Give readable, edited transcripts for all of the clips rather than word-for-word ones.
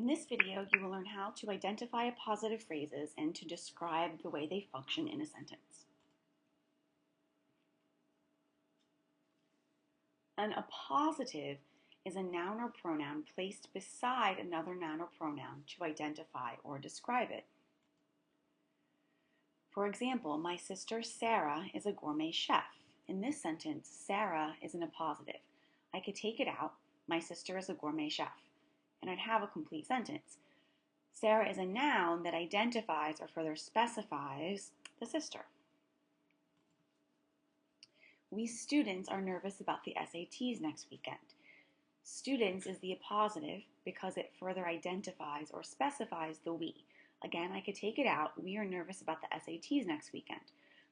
In this video, you will learn how to identify appositive phrases and to describe the way they function in a sentence. An appositive is a noun or pronoun placed beside another noun or pronoun to identify or describe it. For example, my sister Sarah is a gourmet chef. In this sentence, Sarah is an appositive. I could take it out, my sister is a gourmet chef, and I'd have a complete sentence. Sarah is a noun that identifies or further specifies the sister. We students are nervous about the SATs next weekend. Students is the appositive because it further identifies or specifies the we. Again, I could take it out. We are nervous about the SATs next weekend.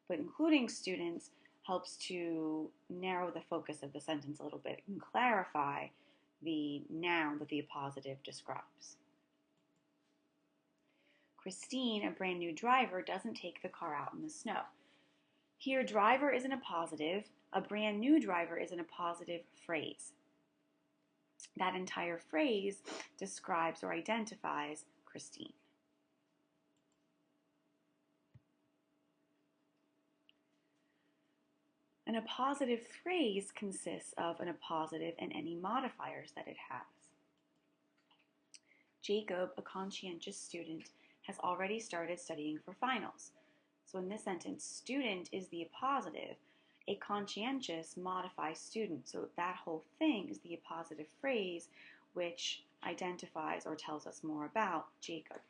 But including students helps to narrow the focus of the sentence a little bit and clarify the noun that the appositive describes. Christine, a brand new driver, doesn't take the car out in the snow. Here, driver is an appositive. A brand new driver is an appositive phrase. That entire phrase describes or identifies Christine. An appositive phrase consists of an appositive and any modifiers that it has. Jacob, a conscientious student, has already started studying for finals. So in this sentence, student is the appositive. A conscientious modifies student. So that whole thing is the appositive phrase which identifies or tells us more about Jacob.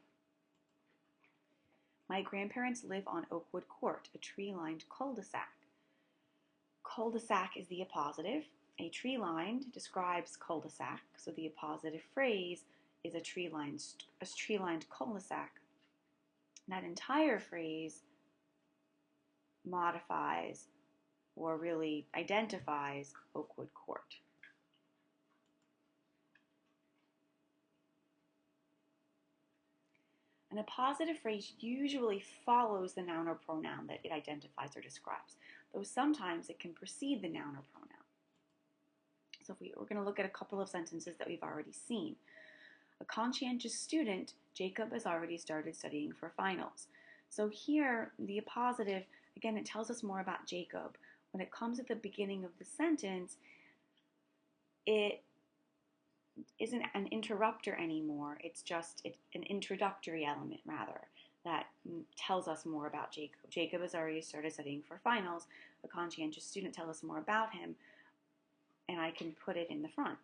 My grandparents live on Oakwood Court, a tree-lined cul-de-sac. Cul-de-sac is the appositive. A tree-lined describes cul-de-sac, so the appositive phrase is a tree-lined cul-de-sac. That entire phrase modifies or really identifies Oakwood Court. An appositive phrase usually follows the noun or pronoun that it identifies or describes, though sometimes it can precede the noun or pronoun. So we're going to look at a couple of sentences that we've already seen. A conscientious student, Jacob has already started studying for finals. So here, the appositive, again, it tells us more about Jacob. When it comes at the beginning of the sentence, it isn't an interrupter anymore. It's just an introductory element, rather, that tells us more about Jacob. Jacob has already started studying for finals. A conscientious student tells us more about him, and I can put it in the front.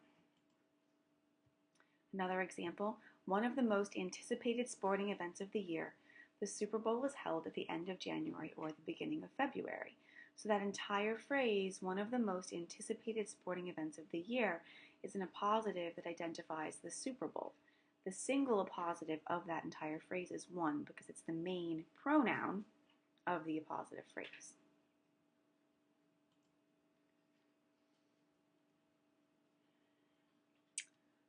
Another example, one of the most anticipated sporting events of the year, the Super Bowl is held at the end of January or the beginning of February. So that entire phrase, one of the most anticipated sporting events of the year, is an appositive that identifies the Super Bowl. The single appositive of that entire phrase is one because it's the main pronoun of the appositive phrase.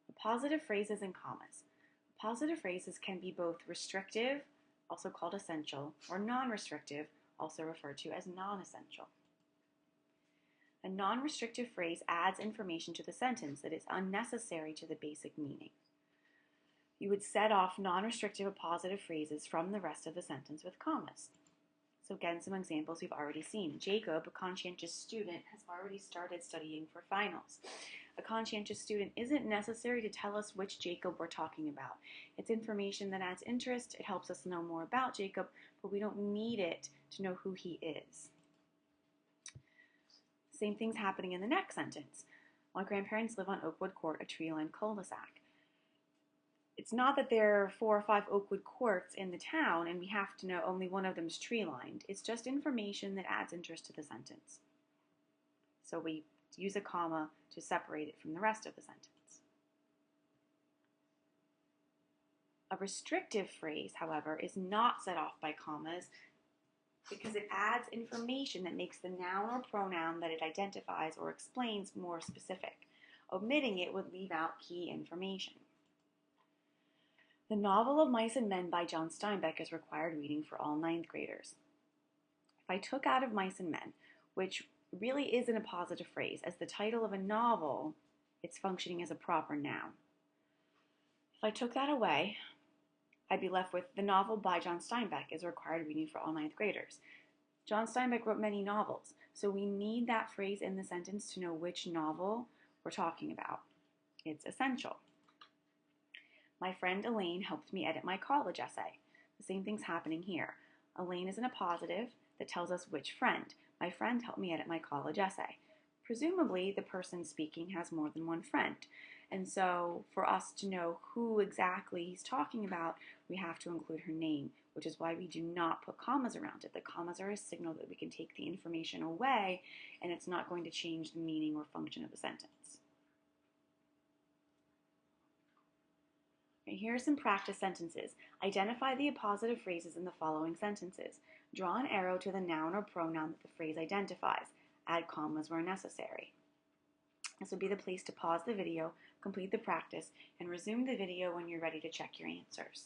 Appositive phrases and commas. Appositive phrases can be both restrictive, also called essential, or non-restrictive, also referred to as non-essential. A non-restrictive phrase adds information to the sentence that is unnecessary to the basic meaning. You would set off non-restrictive appositive phrases from the rest of the sentence with commas. So again, some examples we've already seen. Jacob, a conscientious student, has already started studying for finals. A conscientious student isn't necessary to tell us which Jacob we're talking about. It's information that adds interest. It helps us know more about Jacob, but we don't need it to know who he is. Same thing's happening in the next sentence. My grandparents live on Oakwood Court, a tree-lined cul-de-sac. It's not that there are 4 or 5 Oakwood Courts in the town and we have to know only one of them is tree-lined. It's just information that adds interest to the sentence. So we use a comma to separate it from the rest of the sentence. A restrictive phrase, however, is not set off by commas because it adds information that makes the noun or pronoun that it identifies or explains more specific. Omitting it would leave out key information. The novel of Mice and Men by John Steinbeck is required reading for all 9th graders. If I took out of Mice and Men, which really is an appositive phrase, as the title of a novel, it's functioning as a proper noun. If I took that away, I'd be left with the novel by John Steinbeck is a required reading for all ninth graders. John Steinbeck wrote many novels, so we need that phrase in the sentence to know which novel we're talking about. It's essential. My friend Elaine helped me edit my college essay. The same thing's happening here. Elaine is an appositive that tells us which friend. My friend helped me edit my college essay. Presumably, the person speaking has more than one friend. And so for us to know who exactly he's talking about, we have to include her name, which is why we do not put commas around it. The commas are a signal that we can take the information away, and it's not going to change the meaning or function of the sentence. Okay, here are some practice sentences. Identify the appositive phrases in the following sentences. Draw an arrow to the noun or pronoun that the phrase identifies. Add commas where necessary. This would be the place to pause the video, complete the practice, and resume the video when you're ready to check your answers.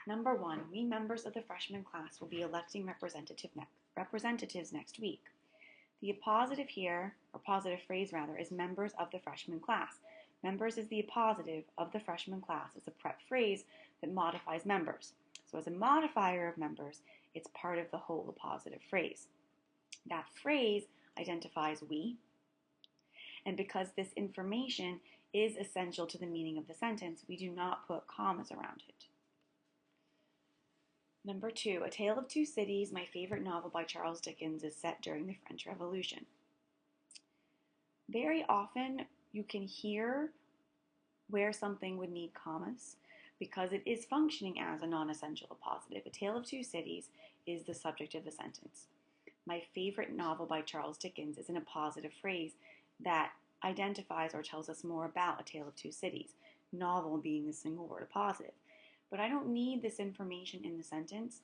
Number 1, we members of the freshman class will be electing representatives next week. The appositive here, or positive phrase rather, is members of the freshman class. Members is the appositive of the freshman class. It's a prep phrase that modifies members. So as a modifier of members, it's part of the whole appositive phrase. That phrase identifies we, and because this information is essential to the meaning of the sentence, we do not put commas around it. Number 2, A Tale of Two Cities, my favorite novel by Charles Dickens, is set during the French Revolution. Very often you can hear where something would need commas because it is functioning as a non-essential appositive. A Tale of Two Cities is the subject of the sentence. My favorite novel by Charles Dickens is an appositive phrase that identifies or tells us more about A Tale of Two Cities, novel being the single word appositive. But I don't need this information in the sentence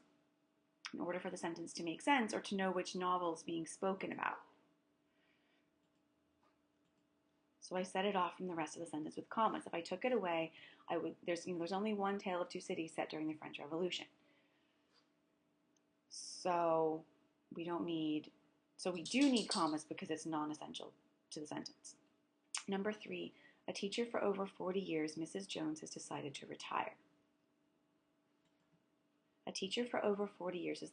in order for the sentence to make sense or to know which novel is being spoken about. So I set it off from the rest of the sentence with commas. If I took it away, there's only one Tale of Two Cities set during the French Revolution. So we do need commas because it's non-essential to the sentence. Number 3, a teacher for over 40 years, Mrs. Jones, has decided to retire. A teacher for over 40 years is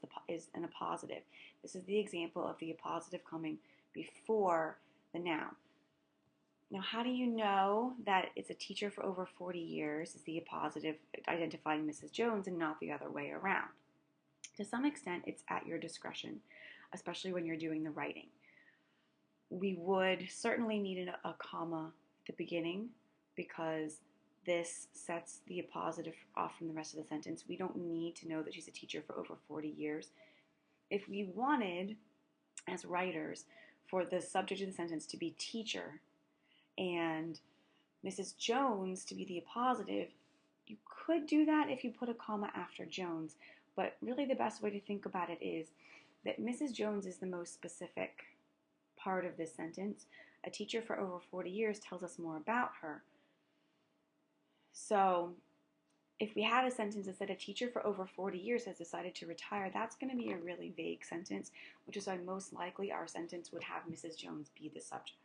an appositive. This is the example of the appositive coming before the noun. Now, how do you know that it's a teacher for over 40 years is the appositive identifying Mrs. Jones and not the other way around? To some extent, it's at your discretion, especially when you're doing the writing. We would certainly need a comma at the beginning because this sets the appositive off from the rest of the sentence. We don't need to know that she's a teacher for over 40 years. If we wanted, as writers, for the subject of the sentence to be teacher and Mrs. Jones to be the appositive, you could do that if you put a comma after Jones, but really the best way to think about it is that Mrs. Jones is the most specific part of this sentence. A teacher for over 40 years tells us more about her. So if we had a sentence that said a teacher for over 40 years has decided to retire, that's going to be a really vague sentence, which is why most likely our sentence would have Mrs. Jones be the subject.